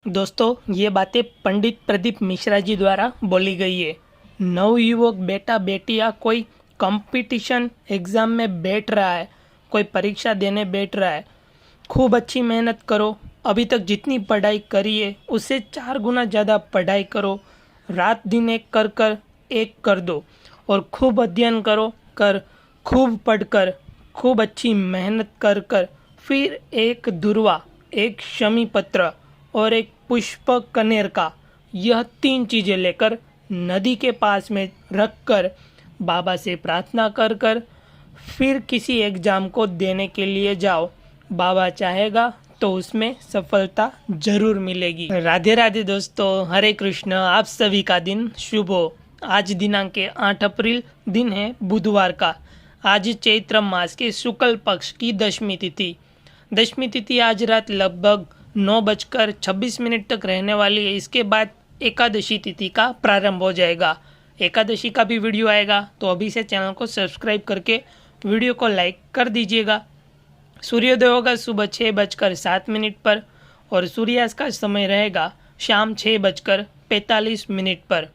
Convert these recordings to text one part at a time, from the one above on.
दोस्तों, ये बातें पंडित प्रदीप मिश्रा जी द्वारा बोली गई है। नवयुवक बेटा बेटियां कोई कंपटीशन एग्ज़ाम में बैठ रहा है, कोई परीक्षा देने बैठ रहा है। खूब अच्छी मेहनत करो। अभी तक जितनी पढ़ाई करी है उससे 4 गुना ज़्यादा पढ़ाई करो। रात दिन एक कर एक कर दो और खूब अध्ययन कर खूब पढ़कर खूब अच्छी मेहनत कर फिर एक दुर्वा, एक शमी पत्र और एक पुष्प कनेर का, यह 3 चीज़ें लेकर नदी के पास में रख कर बाबा से प्रार्थना कर फिर किसी एग्ज़ाम को देने के लिए जाओ। बाबा चाहेगा तो उसमें सफलता जरूर मिलेगी। राधे राधे दोस्तों, हरे कृष्ण। आप सभी का दिन शुभ हो। आज दिनांक 8 अप्रैल दिन है बुधवार का। आज चैत्र मास के शुक्ल पक्ष की दशमी तिथि आज रात लगभग 9:26 तक रहने वाली है। इसके बाद एकादशी तिथि का प्रारंभ हो जाएगा। एकादशी का भी वीडियो आएगा, तो अभी से चैनल को सब्सक्राइब करके वीडियो को लाइक कर दीजिएगा। सूर्योदय होगा सुबह 6:07 पर और सूर्यास्त का समय रहेगा शाम 6:45 पर।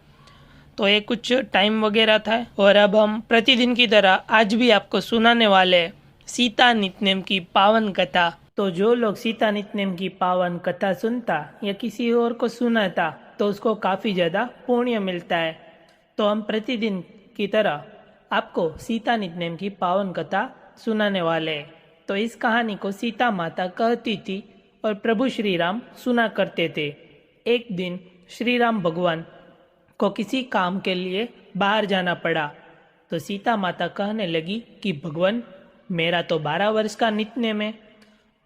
तो ये कुछ टाइम वगैरह था। और अब हम प्रतिदिन की तरह आज भी आपको सुनाने वाले हैं सीता नित्यनेम की पावन कथा। तो जो लोग सीता नित्यनेम की पावन कथा सुनता या किसी और को सुनाता तो उसको काफ़ी ज़्यादा पुण्य मिलता है। तो हम प्रतिदिन की तरह आपको सीता नित्यनेम की पावन कथा सुनाने वाले हैं। तो इस कहानी को सीता माता कहती थी और प्रभु श्री राम सुना करते थे। एक दिन श्री राम भगवान को किसी काम के लिए बाहर जाना पड़ा। तो सीता माता कहने लगी कि भगवान, मेरा तो 12 वर्ष का नित्यनेम है।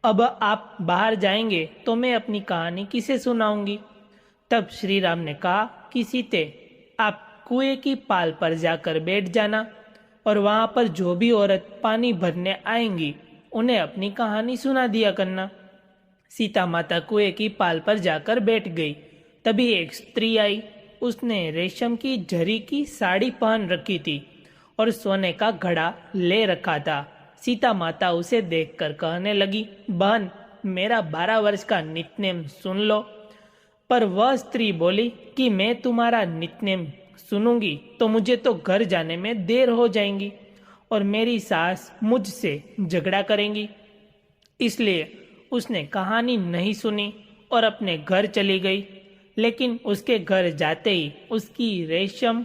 अब आप बाहर जाएंगे तो मैं अपनी कहानी किसे सुनाऊंगी। तब श्री राम ने कहा कि सीते, आप कुएं की पाल पर जाकर बैठ जाना और वहां पर जो भी औरत पानी भरने आएंगी उन्हें अपनी कहानी सुना दिया करना। सीता माता कुएं की पाल पर जाकर बैठ गई। तभी एक स्त्री आई। उसने रेशम की जरी की साड़ी पहन रखी थी और सोने का घड़ा ले रखा था। सीता माता उसे देखकर कहने लगी, बहन, मेरा 12 वर्ष का नित्यनेम सुन लो। पर वह स्त्री बोली कि मैं तुम्हारा नित्यनेम सुनूंगी तो मुझे तो घर जाने में देर हो जाएगी और मेरी सास मुझसे झगड़ा करेंगी। इसलिए उसने कहानी नहीं सुनी और अपने घर चली गई। लेकिन उसके घर जाते ही उसकी रेशम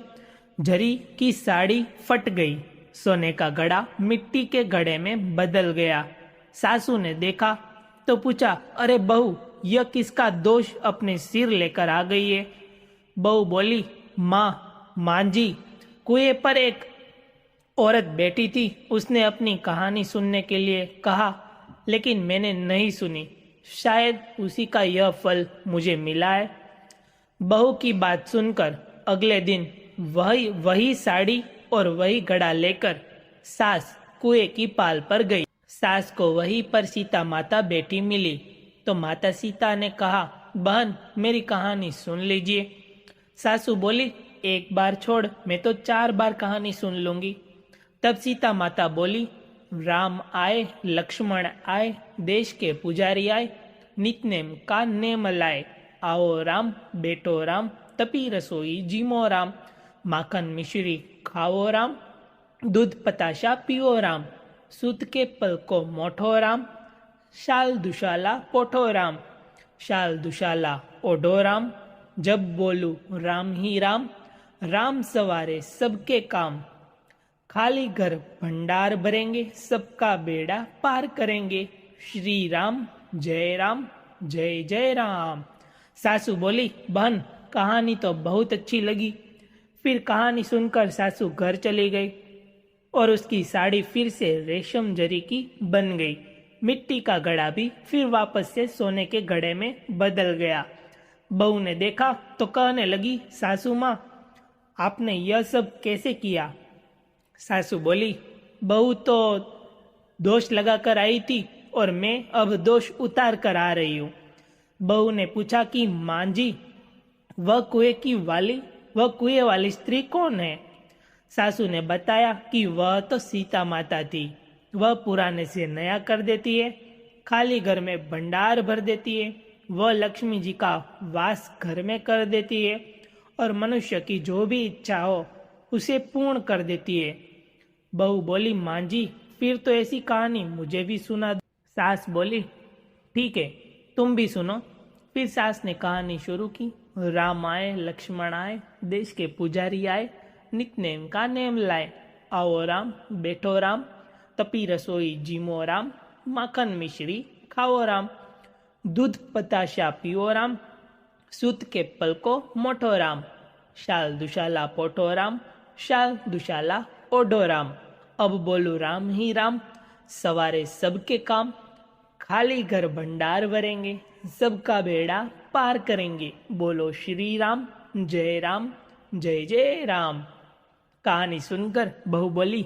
जरी की साड़ी फट गई। सोने का घड़ा मिट्टी के घड़े में बदल गया। सासू ने देखा तो पूछा, अरे बहू, यह किसका दोष अपने सिर लेकर आ गई है। बहू बोली, माँ जी, कुएं पर एक औरत बैठी थी। उसने अपनी कहानी सुनने के लिए कहा, लेकिन मैंने नहीं सुनी। शायद उसी का यह फल मुझे मिला है। बहू की बात सुनकर अगले दिन वही साड़ी और वही घड़ा लेकर सास कुएं की पाल पर गई। सास को वहीं पर सीता माता बैठी मिली। तो माता सीता ने कहा, बहन, मेरी कहानी सुन लीजिए। सासू बोली, एक बार छोड़, मैं तो 4 बार कहानी सुन लूंगी। तब सीता माता बोली, राम आए, लक्ष्मण आए, देश के पुजारी आए, नित्यनेम का नेम लाए। आओ राम, बेटो राम, तपी रसोई जीमो राम, माखन मिश्री खाओ राम, दूध पताशा पियो राम, सूत के पल को मोठो राम, शाल दुशाला पोठो राम, शाल दुशाला ओढ़ो राम, जब बोलू राम ही राम, राम सवारे सबके काम, खाली घर भंडार भरेंगे, सबका बेड़ा पार करेंगे, श्री राम जय जय राम। सासू बोली, बहन, कहानी तो बहुत अच्छी लगी। फिर कहानी सुनकर सासू घर चली गई और उसकी साड़ी फिर से रेशम जरी की बन गई। मिट्टी का घड़ा भी फिर वापस से सोने के घड़े में बदल गया। बहू ने देखा तो कहने लगी, सासू माँ, आपने यह सब कैसे किया। सासू बोली, बहू तो दोष लगाकर आई थी और मैं अब दोष उतार कर आ रही हूँ। बहू ने पूछा कि माँ जी, वह कुएं वाली स्त्री कौन है। सासू ने बताया कि वह तो सीता माता थी। वह पुराने से नया कर देती है, खाली घर में भंडार भर देती है, वह लक्ष्मी जी का वास घर में कर देती है और मनुष्य की जो भी इच्छा हो उसे पूर्ण कर देती है। बहू बोली, माँ जी फिर तो ऐसी कहानी मुझे भी सुना दो। सास बोली, ठीक है तुम भी सुनो। फिर सास ने कहानी शुरू की। राम आए, लक्ष्मण आए, देश के पुजारी आए, नित्य का नेम लाए। आओ राम, बैठो राम, तपी रसोई जीमो राम, माखन मिश्री खाओ राम, दूध पताशा पियो राम, सूत के पलको मोटो राम, शाल दुशाला पोटो राम, शाल दुशाला ओढ़ो राम। अब बोलू राम ही राम, सवारे सबके काम, खाली घर भंडार भरेंगे, सबका बेड़ा पार करेंगे। बोलो श्री राम, जय राम, जय जय राम। कहानी सुनकर बहू बोली,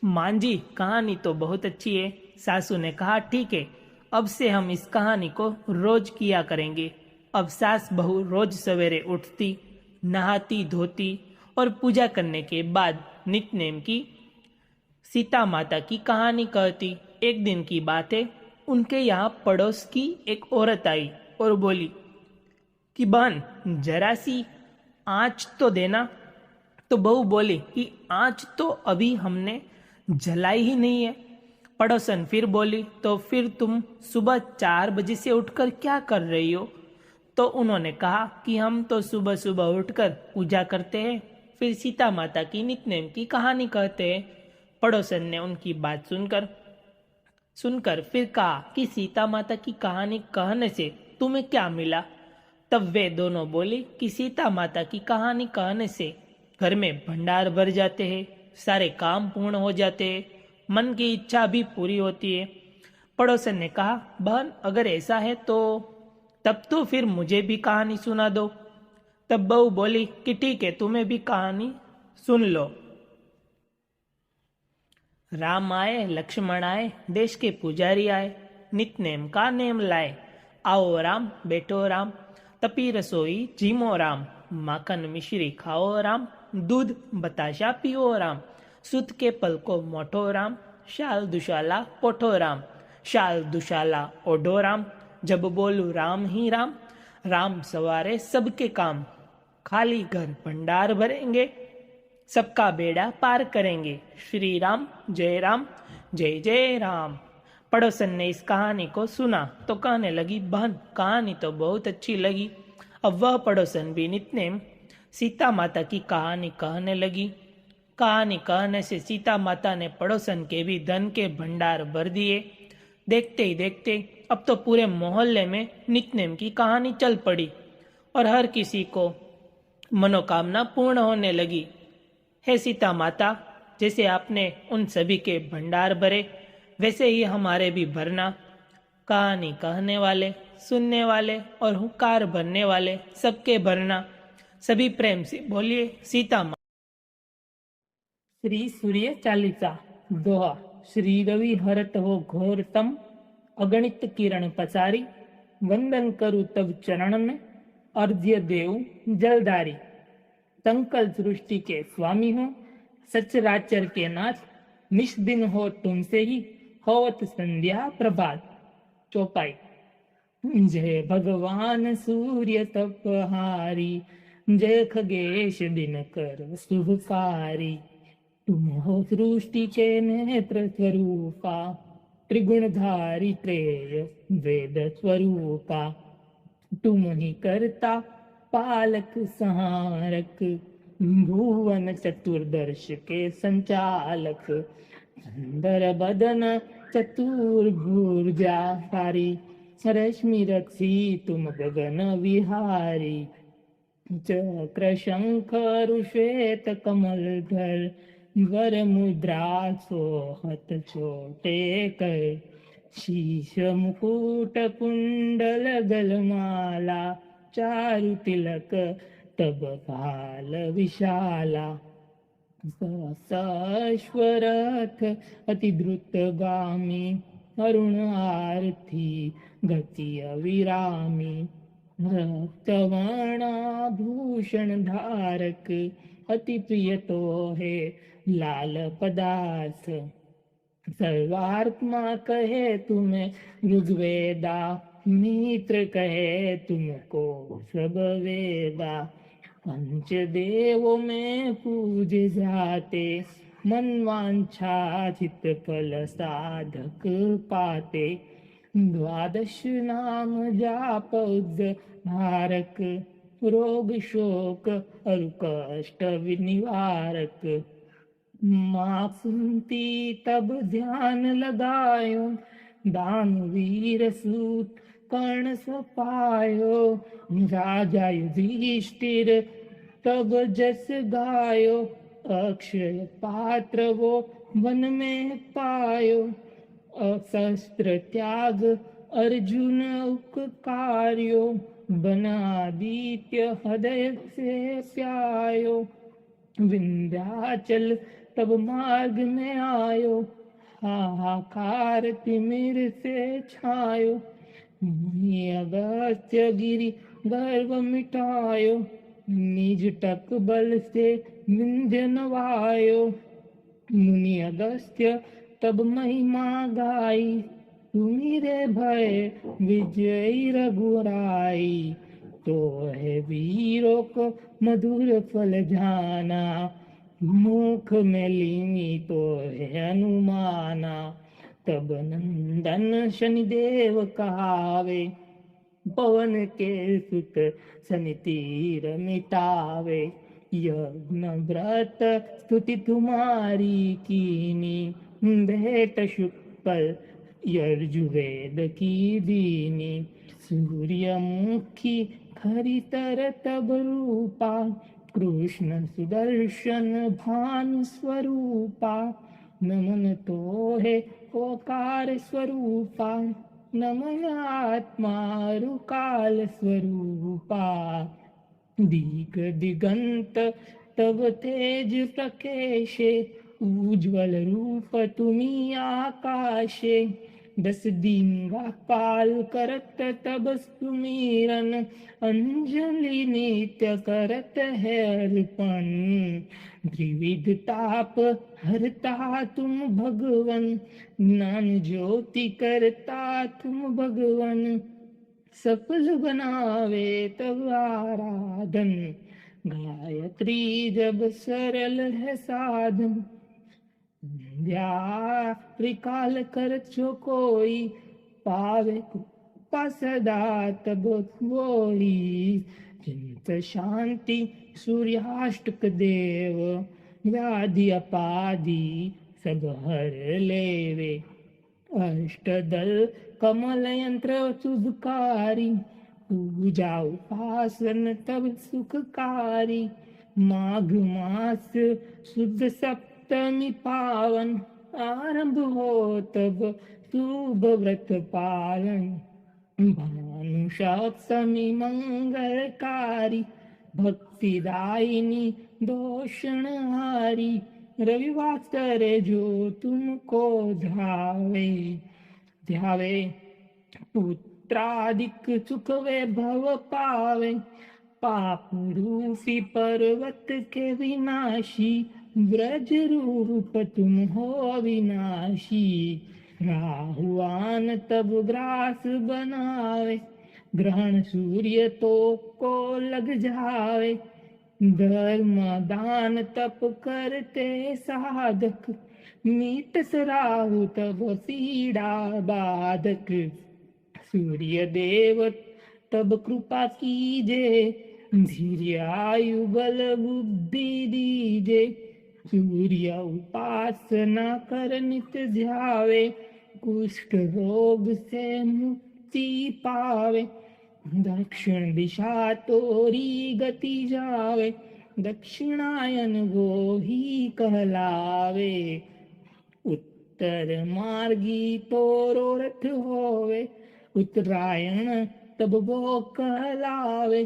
मां जी कहानी तो बहुत अच्छी है। सासू ने कहा, ठीक है अब से हम इस कहानी को रोज किया करेंगे। अब सास बहू रोज सवेरे उठती, नहाती धोती और पूजा करने के बाद नित्य की सीता माता की कहानी कहती। एक दिन की बात है, उनके यहाँ पड़ोस की एक औरत आई और बोली कि बहन जरा सी आँच तो देना। तो बहू बोली कि आँच तो अभी हमने जलाई ही नहीं है। पड़ोसन फिर बोली, तो फिर तुम सुबह 4 बजे से उठकर क्या कर रही हो? तो उन्होंने कहा कि हम तो सुबह सुबह उठकर पूजा करते हैं, फिर सीता माता की नित्य की कहानी कहते हैं। पड़ोसन ने उनकी बात सुनकर फिर कहा कि सीता माता की कहानी कहने से तुम्हें क्या मिला? तब वे दोनों बोले कि सीता माता की कहानी कहने से घर में भंडार भर जाते हैं, सारे काम पूर्ण हो जाते हैं, मन की इच्छा भी पूरी होती है। पड़ोसन ने कहा, बहन अगर ऐसा है तो तब तो फिर मुझे भी कहानी सुना दो। तब बहू बोली कि ठीक है तुम्हें भी कहानी सुन लो। राम आए, लक्ष्मण आए, देश के पुजारी आए, नित्य का नेम लाए। आओ राम, बैठो राम, तपी रसोई जीमो राम, माखन मिश्री खाओ राम, दूध बताशा पियो राम, सूत के पल को मोटो राम, शाल दुशाला पोठो राम, शाल दुशाला ओढ़ो राम। जब बोलू राम ही राम, राम सवारे सबके काम, खाली घर भंडार भरेंगे, सबका बेड़ा पार करेंगे। श्री राम, जय जय राम। पड़ोसन ने इस कहानी को सुना तो कहने लगी, बहन कहानी तो बहुत अच्छी लगी। अब वह पड़ोसन भी नित्य सीता माता की कहानी कहने लगी। कहानी कहने से सीता माता ने पड़ोसन के भी धन के भंडार भर दिए। देखते ही देखते अब तो पूरे मोहल्ले में नित्य की कहानी चल पड़ी और हर किसी को मनोकामना पूर्ण होने लगी। हे सीता माता, जैसे आपने उन सभी के भंडार भरे वैसे ही हमारे भी भरना। कहानी कहने वाले, सुनने वाले और हुंकार भरने वाले सबके भरना। सभी प्रेम से बोलिए सीता माँ। श्री सूर्य चालीसा दोहा। श्री रवि हरत हो घोर तम, अगणित किरण पसारी, वंदन करु तब चरण में, अर्घ्य देव जलधारी। संकल सृष्टि के स्वामी हो, सचराचर के नाथ, निष्दिन हो तुमसे ही, होवत संध्या प्रभात। चौपाई। जय भगवान सूर्य तपहारी, जय खगेश दिनकर शुभकारी। तुम हो सृष्टि के नेत्र स्वरूपा, त्रिगुणधारी त्रेय वेद स्वरूपा। तुम ही करता पालक संहारक, भुवन चतुर्दर्श के संचालक। सुंदर बदन चतुर्भुजाकारी, रश्मि रक्षी तुम गगन विहारी। चक्र शंख श्वेत कमलधर, वर मुद्रा सोहत छोटे कर। शीश मुकुट कुंडल गलमाला, चारु तिलक तब काल विशाला। सश्वरथ अति द्रुतगामी, अरुण आरती गति अविरामी। रक्तवर्णाभूषण धारक, अति प्रिय तो है लाल पदार्थ। सर्वात्मा कहे तुम्हें ऋग्वेदा, मित्र कहे तुमको सब वेदा, पंच देवों में पूजे जाते, मन वांछा चित फल साधक पाते। द्वादश नाम जाप उद्धारक, रोग शोक और कष्ट निवारक। माँ सुनती तब ध्यान लगायो, दानवीर सूत कर्ण सो पायो। राजा युधिष्ठिर तब जस गायो, अक्षय पात्र वो वन में पायो। शस्त्र त्याग अर्जुन उपकार्यो, बनादित्य हृदय से प्यायो। विंध्याचल तब मार्ग में आयो, हाहाकार तिमिर से छायो। मुनि अगस्त्य गिरि गर्व मिटायो, निज टक बल से विंध्य नवायो। मुनि अगस्त्य तब महिमा गाई, तुम्हारे भय विजयी रघुराई। तो है वीरों को मधुर फल जाना, मुख में लीनी तो है अनुमाना। तब नंदन शनिदेव कहावे, पवन के सुत शनि तीर मिटावे। यज्ञ व्रत स्तुति तुम्हारी कीनी, भेंट शुक्ल यजुर्वेद की दीनी। सूर्यमुखी खरितर तब रूपा, कृष्ण सुदर्शन भानु स्वरूपा। नमन तो है ओकार स्वरूपा, नमन आत्मा रुकाल स्वरूपा। दिग दिगंत तब तेज प्रकेशे, उज्ज्वल रूप तुम्ही आकाशे। 10 दिंगा पाल करत तब सुमीरन, अंजलि नित्य करत है अर्पण। त्रिविध ताप हरता तुम भगवन, ज्ञान ज्योति करता तुम भगवन। सफल बनावे तब आराधन, गायत्री जब सरल है साधन। संध्या त्रिकाल कर जो कोई, पावे कृपा सदा तब होई। चिंत शांति सूर्याष्टक देव, व्याधि अपाधि सब हर लेवे। अष्टदल कमल यंत्र शुभकारी, पूजा उपासन तब सुखकारी। माघ मास शुद्ध सप्तमी पावन, आरंभ हो तब शुभ व्रत पालन। भानु सप्तमी मंगलकारी, भक्तिदायिनी दोषणहारी। रविवार करे जो तुमको ध्यावे, ध्यावे पुत्रादिक सुख वैभव पावे। पाप रूपी पर्वत के विनाशी, ब्रज रूप तुम हो विनाशी। राहुआन तब ग्रास बनावे, ग्रहण सूर्य तो को लग जावे। धर्म दान तप करते साधक, मीत राहु तब पीड़ा बाधक। सूर्य देव तब कृपा कीजे, धीर्य आयु बल बुद्धि दीजे। सूर्य उपासना कर नित ध्यावे, कुष्ठ रोग से मुक्ति पावे। दक्षिण दिशा तोरी गति जावे, दक्षिणायन वो ही कहलावे। उत्तर मार्गी तोरो रथ होवे, उत्तरायण तब वो कहलावे।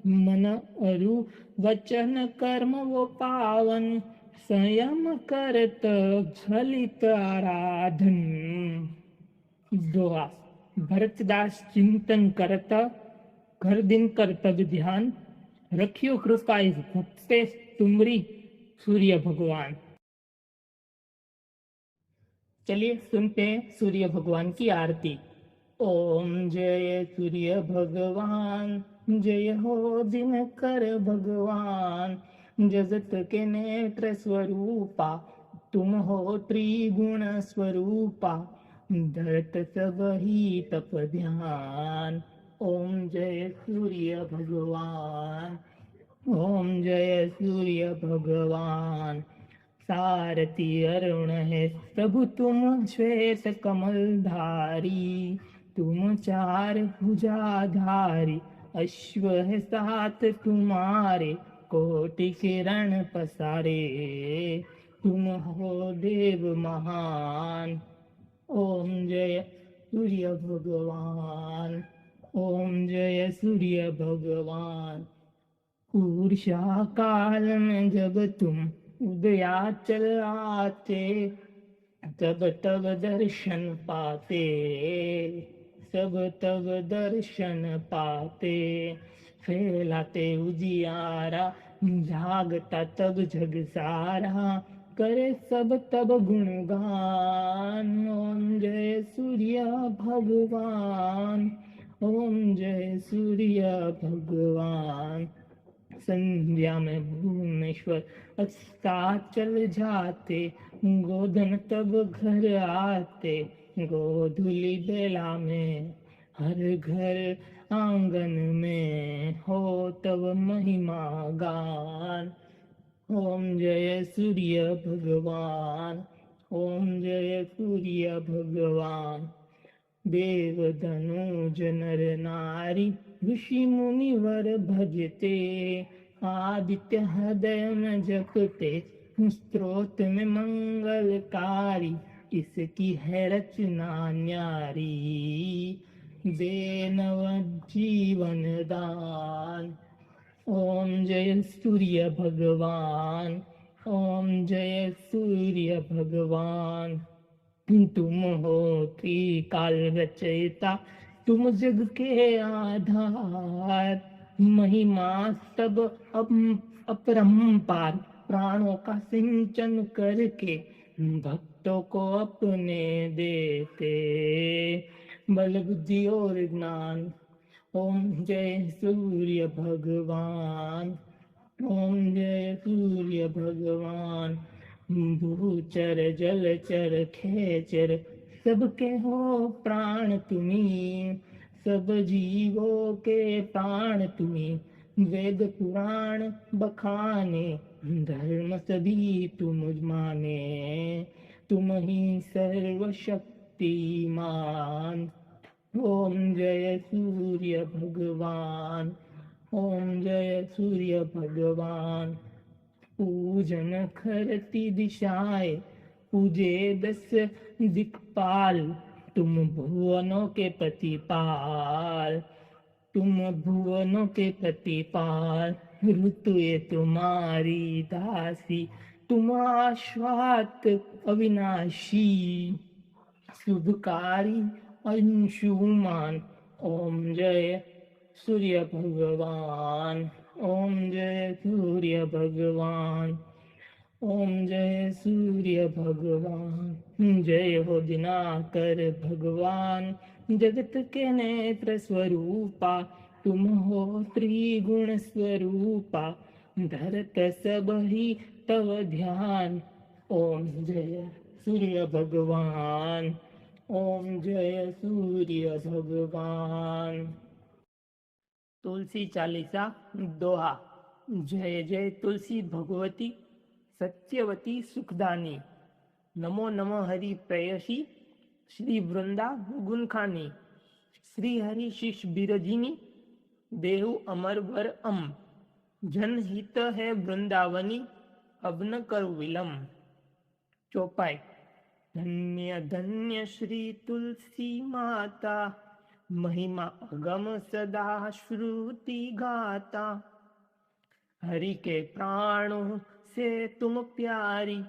मन अरु वचन कर्म वो पावन, संयम करत फलित आराधन। दोहा। भरतदास चिंतन करता, घर दिन कर्तव्य ध्यान, रखियो कृपा इस भक्त पे तुमरी सूर्य भगवान। चलिए सुनते हैं सूर्य भगवान की आरती। ओम जय सूर्य भगवान, जय हो दिनकर भगवान। जगत के नेत्र स्वरूपा, तुम हो त्रिगुण स्वरूपा। धरत सब ही तप ध्यान। ओम जय सूर्य भगवान, ओम जय सूर्य भगवान। सारथी अरुण है प्रभु तुम, श्वेत कमलधारी। तुम चार भुजाधारी, अश्व है सात तुम्हारे। कोटि किरण पसारे, तुम हो देव महान। ओम जय सूर्य भगवान, ओम जय सूर्य भगवान। ऊर्षा काल में जब तुम उदयाचल आते, तब तब दर्शन पाते। सब तब दर्शन पाते। फैलाते उजियारा, जागता तब जग सारा। करे सब तब गुणगान। ओम जय सूर्य भगवान, ओम जय सूर्य भगवान। संध्या में भुवनेश्वर अस्ताचल जाते। गोधन तब घर आते। गोधुली बेला में हर घर आंगन में हो तब महिमा गान। ओम जय सूर्य भगवान, ओम जय सूर्य भगवान। देव धनुज नर नारी, ऋषि मुनिवर भजते। आदित्य हृदय में जपते, स्त्रोत में मंगलकारी। इसकी है रचना न्यारी, दे नव जीवन दान। ओम जय सूर्य भगवान, ओम जय सूर्य भगवान। तुम हो त्रिकाल रचयिता, तुम जग के आधार। महिमा सब अपरंपार, प्राणों का सिंचन करके भक्तों को अपने देते। बल बुद्धि और ज्ञान। ओम जय सूर्य भगवान, ओम जय सूर्य भगवान। भूचर जलचर खेचर, सबके हो प्राण तुम्ही। सब जीवों के प्राण तुम्ही। वेद पुराण बखाने, धर्म सभी तुम माने। तुम ही सर्वशक्तिमान। ओम जय सूर्य भगवान, ओम जय सूर्य भगवान। पूजन करती दिशाएं, पूजे 10 दिक्पाल। तुम भुवनों के प्रतिपाल, तुम भुवनों के प्रतिपाल। ऋतु ये तुम्हारी दासी, तुम आश्वात अविनाशी। शुभकारी अंशुमान। ओम जय सूर्य भगवान, ओम जय सूर्य भगवान। ओम जय सूर्य भगवान। जय हो दिनाकर भगवान, जगत के नेत्र स्वरूपा। तुम हो त्रिगुण स्वरूपा, धरत सब ही तव ध्यान। ओम जय सूर्य भगवान, ओम जय सूर्य भगवान। तुलसी चालीसा दोहा। जय जय तुलसी भगवती, सत्यवती सुखदानी। नमो नमो हरि प्रेयसी, श्री वृंदा गुणखानी। श्री हरि शिष बिरजिनी, देहु अमर वर अम। जनहित है वृंदावनी, अब न कर विलम। चौपाई। धन्य धन्य श्री तुलसी माता, महिमा अगम सदा श्रुति गाता। हरि के प्राणों से तुम प्यारी,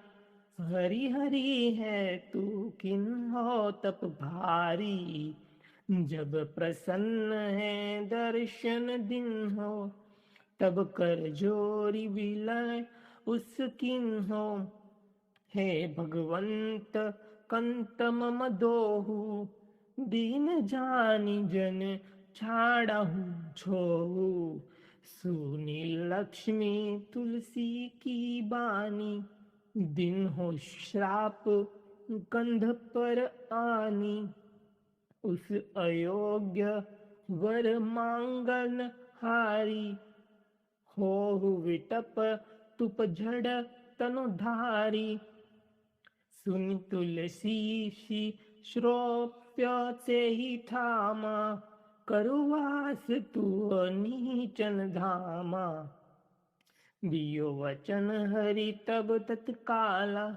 हरि हरि है तू किन्हो तप भारी। जब प्रसन्न है दर्शन दिन हो, तब कर जोरी विलय उस किन्हो। हे भगवंत कंत मम दोहु, दीन जानी जन छाड़हु छोहु। सुनी लक्ष्मी तुलसी की बानी, दिन हो श्राप कंध पर आनी। उस अयोग्य वर मांगन हारी, हो विटप तुप झड़ तनु धारी। सुन तुलसी सी श्रोप्य से ही थामा, करुवास तू नीचन धामा। दियो वचन हरि तब तत्काला,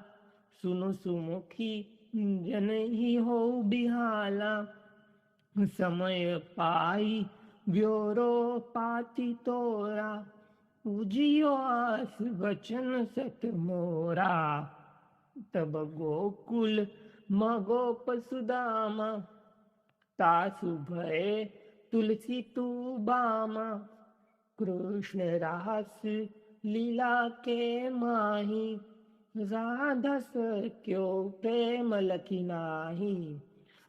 सुनो सुमुखी जन ही हो बिहाला। समय पाई ब्योरो पाती तोरा, उजियो आस वचन सत मोरा। तब गोकुल मगोप सुदामा, तासु भय तुलसी तू बामा। कृष्ण रास लीला के माही, राधा सर क्यों प्रेम लखी नाही।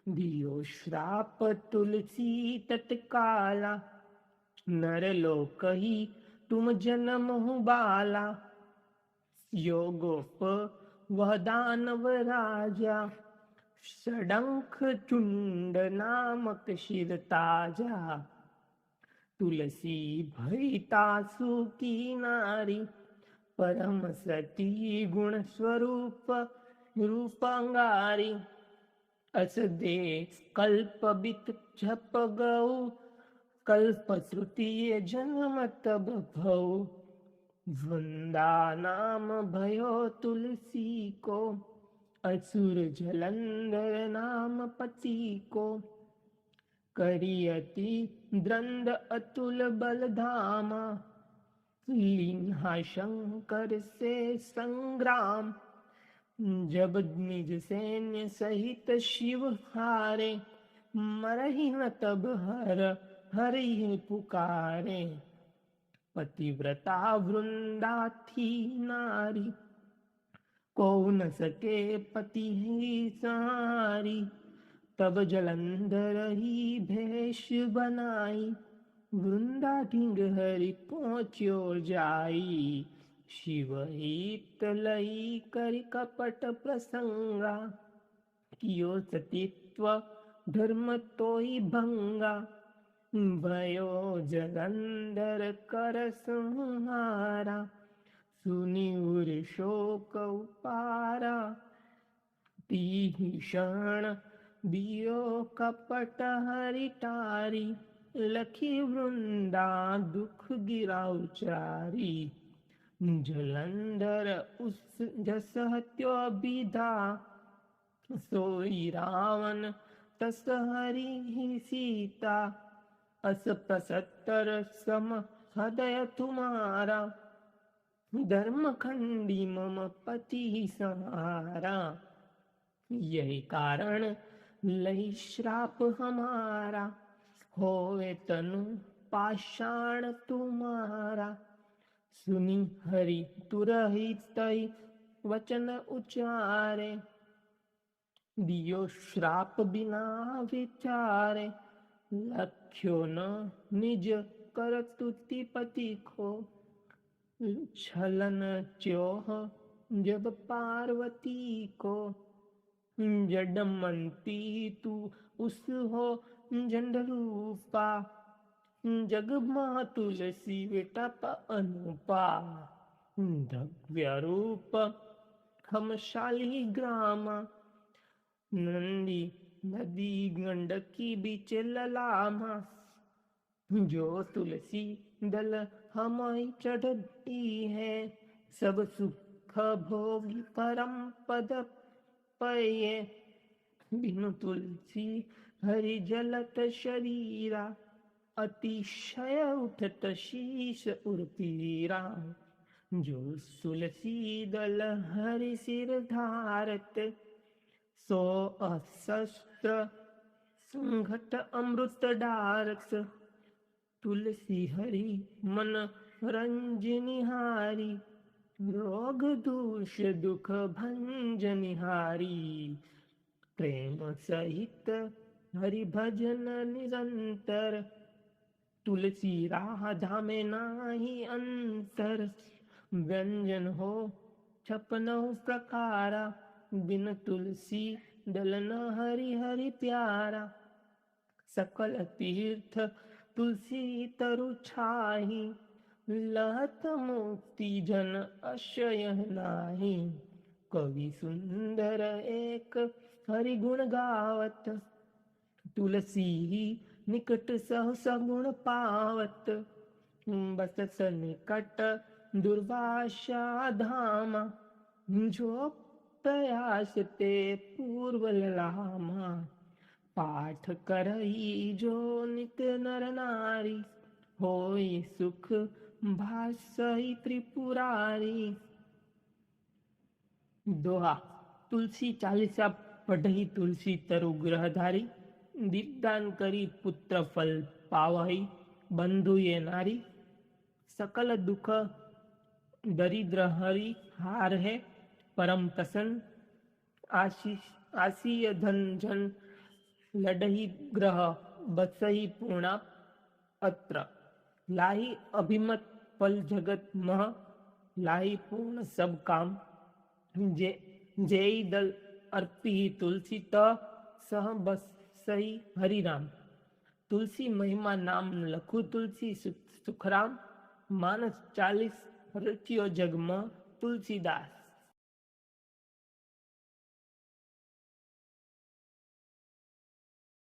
दियो श्राप तुलसी तत्काला, नर लोक ही तुम जन्म हूँ बाला। योगोप वह दानव राजा, षडंख चुंड नामक शिर ताजा। तुलसी भई तासु की नारी, परम सती गुण स्वरूप रूपंगारी। अस दे कल्प बित झप गऊ, कल्प श्रुति जन्म तब भऊ। वृंदा नाम भयो तुलसी को, असुर जलंधर नाम पति को। करियति द्रंद अतुल बल धामा, लीन्हा शंकर से संग्राम। जब निज सैन्य सहित शिव हारे, मरहि न तब हर हरि पुकारे। पतिव्रता वृंदा थी नारी, को न सके पति ही सहारी। तब जलंधर ही भेष बनाई, वृंदा ढिंग हरि पहुँच्यो जाई। शिव हित लई कर कपट प्रसंगा, कियो सतीत्व धर्म तोई भंगा। भयो जलंधर कर संहारा, सुनी उर शोक उपारा। तीहि क्षण दियो कपट हरि टारी, लखी वृंदा दुख गिरा उचारी। जलंधर उस जस हत्यो विधा, सोई रावण तस हरि ही सीता। अस प्रसत्तर सम हृदय तुम्हारा, धर्म खंडी मम पति संहारा। यही कारण लई श्राप हमारा, होवे तनु पाषाण तुम्हारा। सुनी हरि तुरहित वचन उचारे, दियो श्राप बिना विचारे। लख्यो न निज कर तुति पति को, छलन च्योह जब पार्वती को। जडमंती तू उस हो झंड रूपा, जग माँ तुलसी विटप अनुपा। दव्य रूप हम शाली ग्रामा, नंदी नदी गंडकी बीच ललामा। जो तुलसी दल हम चढ़ती है, सब सुख भोगी परम पद पये। बिनु तुलसी हरि जलत शरीरा, अतिशय उठत शीश उर्पीरा। जो तुलसी दल हरि सिर धारत, सो अशस्त्र संघट अमृत डारस। तुलसी हरि मन रंजनिहारी, रोग दूष दुख भंजनिहारी। प्रेम सहित हरि भजन निरंतर, तुलसी राह धामे नाही अंतर। व्यंजन हो 56 प्रकारा, बिन तुलसी दल न हरि हरि प्यारा। सकल तीर्थ तुलसी तरु छाही, लहत मुक्ति जन अशय नाही। कवि सुंदर एक हरि गुण गावत, तुलसी निकट सह सगुण पावत। बसत निकट दुर्वासा धामा, जो प्रयास ते पूर्व लामा। पाठ करई जो नित नर नारी, होय सुख भासई त्रिपुरारी। दोहा। तुलसी चालीसा पढ़ई तुलसी तरु ग्रहधारी, दीपदान करी पुत्र फल पावई, बंधु ये नारी। सकल दुख दरिद्र हरि हार है, परम प्रसन्न आशीष आसीय धन जन। लडही ग्रह बसही पूर्णा अत्र, लाही अभिमत फल जगत मह। लाही पूर्ण सब काम, जेई दल अर्पी तुलसी त सह बस सही हरि राम। तुलसी महिमा नाम लखु तुलसी सुखराम, मानस 40 रचियो जगम तुलसीदास।